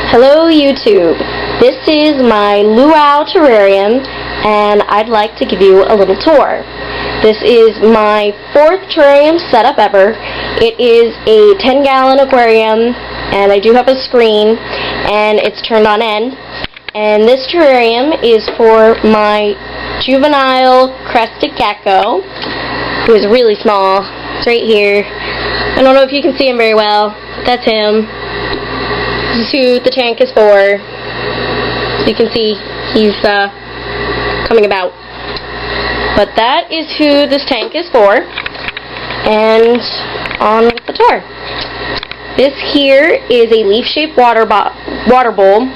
Hello YouTube, this is my Luau terrarium and I'd like to give you a little tour. This is my 4th terrarium setup ever. It is a 10-gallon aquarium and I do have a screen and it's turned on end. And this terrarium is for my juvenile crested gecko, who is really small. It's right here. I don't know if you can see him very well. That's him. This is who the tank is for. So you can see he's coming about. But that is who this tank is for. And on with the tour. This here is a leaf-shaped water bowl.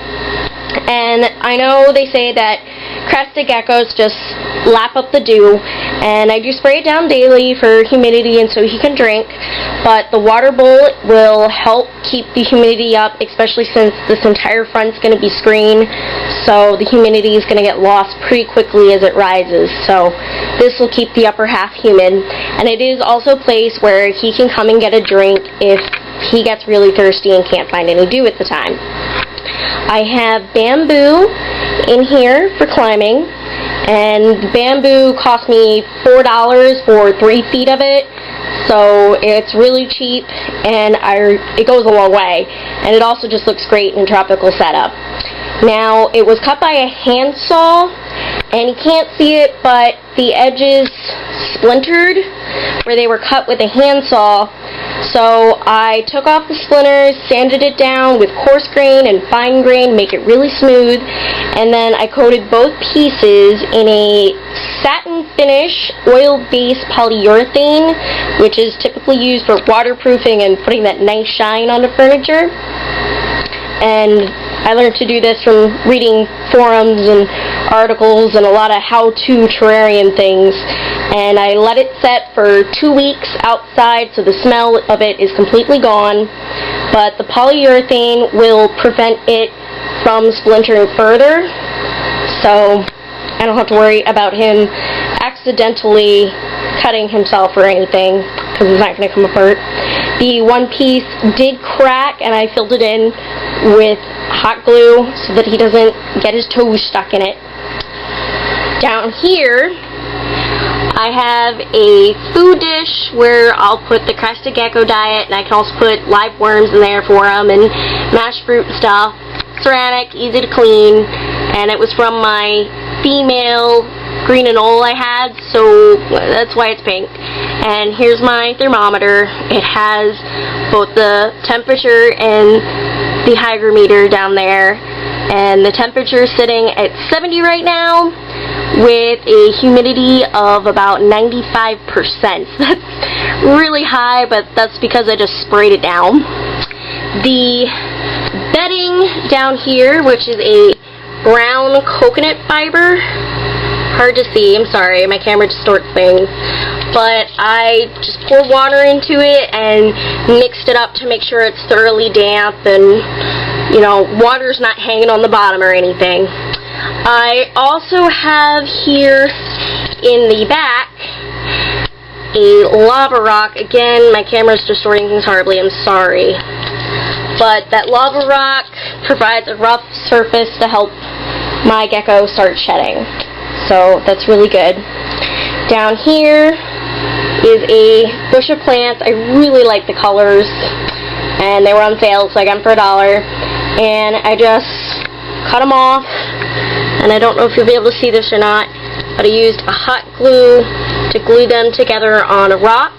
And I know they say that crested geckos just lap up the dew, and I do spray it down daily for humidity and so he can drink, but the water bowl will help keep the humidity up, especially since this entire front's going to be screened, so the humidity is going to get lost pretty quickly as it rises. So this will keep the upper half humid, and it is also a place where he can come and get a drink if he gets really thirsty and can't find any dew at the time. I have bamboo in here for climbing, and bamboo cost me $4 for 3 feet of it, so it's really cheap and it goes a long way, and it also just looks great in a tropical setup. Now, it was cut by a handsaw, and you can't see it, but the edges splintered where they were cut with a handsaw. So I took off the splinters, sanded it down with coarse grain and fine grain, make it really smooth, and then I coated both pieces in a satin finish oil-based polyurethane, which is typically used for waterproofing and putting that nice shine on the furniture. And I learned to do this from reading forums and articles and a lot of how-to terrarium things. And I let it set for 2 weeks outside so the smell of it is completely gone. But the polyurethane will prevent it from splintering further. So I don't have to worry about him accidentally cutting himself or anything, because it's not going to come apart. The one piece did crack, and I filled it in with hot glue so that he doesn't get his toes stuck in it. Down here, I have a food dish where I'll put the crested gecko diet, and I can also put live worms in there for him and mashed fruit and stuff. Ceramic, easy to clean, and it was from my female green anole I had, so that's why it's pink. And here's my thermometer. It has both the temperature and the hygrometer down there, and the temperature is sitting at 70 right now with a humidity of about 95%. That's really high, but that's because I just sprayed it down. The bedding down here, which is a brown coconut fiber, hard to see, I'm sorry, my camera distorts things, but I just poured water into it and mixed it up to make sure it's thoroughly damp and, you know, water's not hanging on the bottom or anything. I also have here in the back a lava rock. Again, my camera's distorting things horribly, I'm sorry. But that lava rock provides a rough surface to help my gecko start shedding. So that's really good. Down here is a bush of plants. I really like the colors, and they were on sale, so I got them for $1. And I just cut them off, and I don't know if you'll be able to see this or not, but I used a hot glue to glue them together on a rock.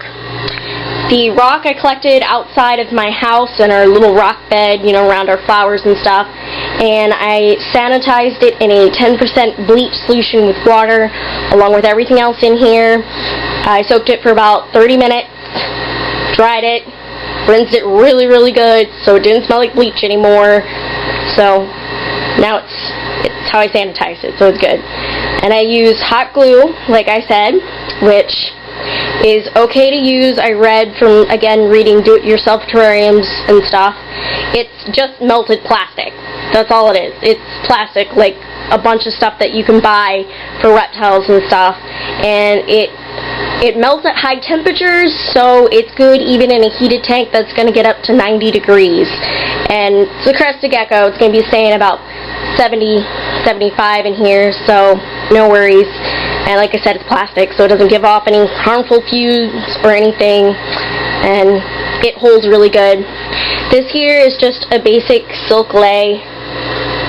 The rock I collected outside of my house in our little rock bed, you know, around our flowers and stuff, and I sanitized it in a 10% bleach solution with water, along with everything else in here. I soaked it for about 30 minutes, dried it, rinsed it really, really good, so it didn't smell like bleach anymore. So now it's how I sanitize it, so it's good. And I used hot glue, like I said, which is okay to use. I read from, again, reading do-it-yourself terrariums and stuff. It's just melted plastic. That's all it is. It's plastic, like a bunch of stuff that you can buy for reptiles and stuff. And it melts at high temperatures, so it's good even in a heated tank that's going to get up to 90 degrees. And it's a crested gecko. It's going to be staying about 70, 75 in here, so no worries. And like I said, it's plastic, so it doesn't give off any harmful fumes or anything, and it holds really good. This here is just a basic silk lay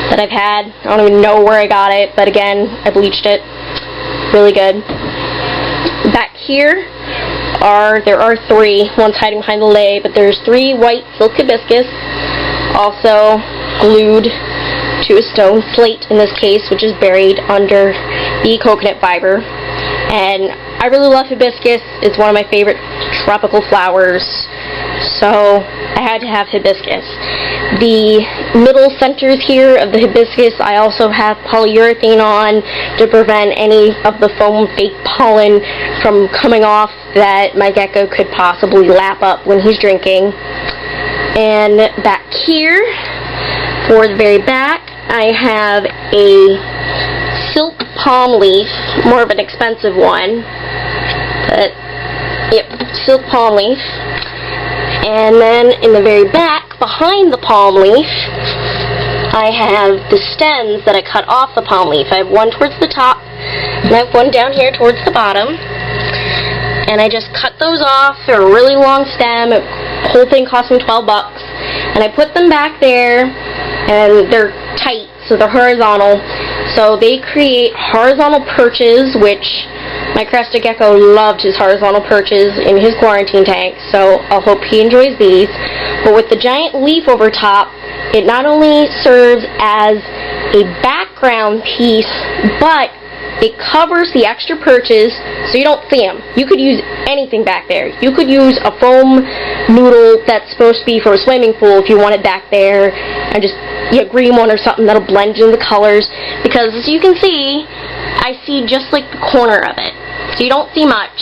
that I've had. I don't even know where I got it, but again, I bleached it. Really good. Back here there are three. One's hiding behind the lay, but there's 3 white silk hibiscus, also glued to a stone slate in this case, which is buried under the coconut fiber. And I really love hibiscus. It's one of my favorite tropical flowers, so I had to have hibiscus. The middle centers here of the hibiscus, I also have polyurethane on to prevent any of the foam fake pollen from coming off that my gecko could possibly lap up when he's drinking. And back here, for the very back, I have a silk palm leaf, more of an expensive one, but yep, silk palm leaf. And then in the very back, behind the palm leaf, I have the stems that I cut off the palm leaf. I have one towards the top, and I have one down here towards the bottom. And I just cut those off. They're a really long stem. The whole thing cost me 12 bucks. And I put them back there, and they're tight, so they're horizontal. So they create horizontal perches, which my crested gecko loved his horizontal perches in his quarantine tank, so I'll hope he enjoys these. But with the giant leaf over top, it not only serves as a background piece, but it covers the extra perches so you don't see them. You could use anything back there. You could use a foam noodle that's supposed to be for a swimming pool if you want it back there, and just a green one or something that'll blend in the colors, because as you can see, I see just like the corner of it. So you don't see much.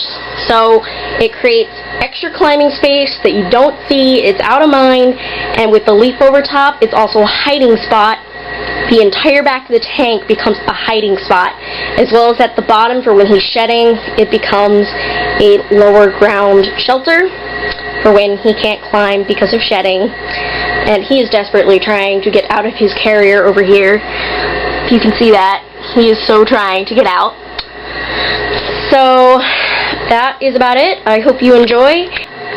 So it creates extra climbing space that you don't see. It's out of mind. And with the leaf over top, it's also a hiding spot. The entire back of the tank becomes a hiding spot, as well as at the bottom for when he's shedding. It becomes a lower ground shelter for when he can't climb because of shedding. And he is desperately trying to get out of his carrier over here. If you can see that, he is so trying to get out. So that is about it. I hope you enjoy.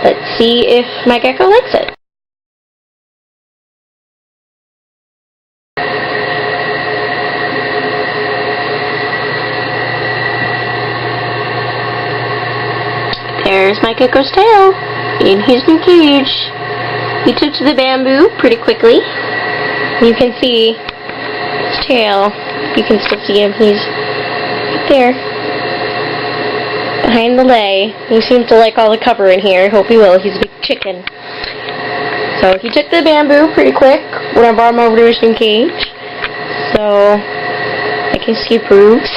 Let's see if my gecko likes it. There's my gecko's tail in his new cage. He took to the bamboo pretty quickly. You can see his tail. You can still see him. He's right there behind the lay. He seems to like all the cover in here. I hope he will. He's a big chicken. So he took the bamboo pretty quick when I brought him over to his new cage. So I guess he approves.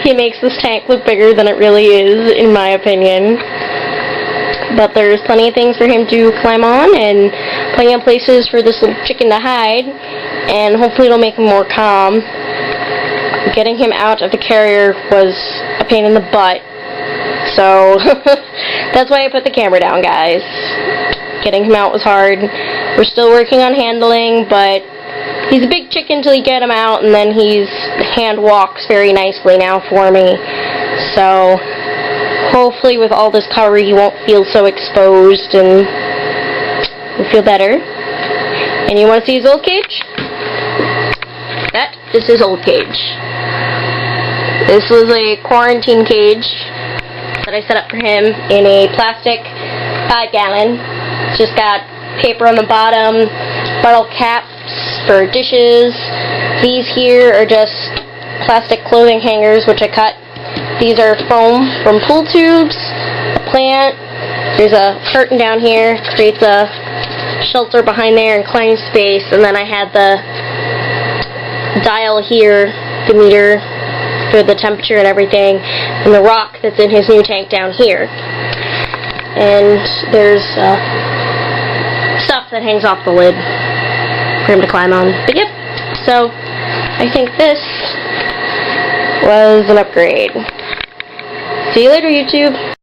He makes this tank look bigger than it really is, in my opinion. But there's plenty of things for him to climb on, and plenty of places for this little chicken to hide, and hopefully it'll make him more calm. Getting him out of the carrier was a pain in the butt, so that's why I put the camera down, guys. Getting him out was hard. We're still working on handling, but he's a big chicken till you get him out, and then he's hand walks very nicely now for me. So hopefully with all this cover he won't feel so exposed and will feel better. And you want to see his old cage? That is his old cage. This was a quarantine cage that I set up for him in a plastic 5-gallon. It's just got paper on the bottom, bottle caps for dishes. These here are just plastic clothing hangers, which I cut. These are foam from pool tubes, a plant. There's a curtain down here, creates a shelter behind there and climbing space. And then I had the dial here, the meter for the temperature and everything, and the rock that's in his new tank down here. And there's stuff that hangs off the lid for him to climb on. But yep, so I think this was an upgrade. See you later, YouTube.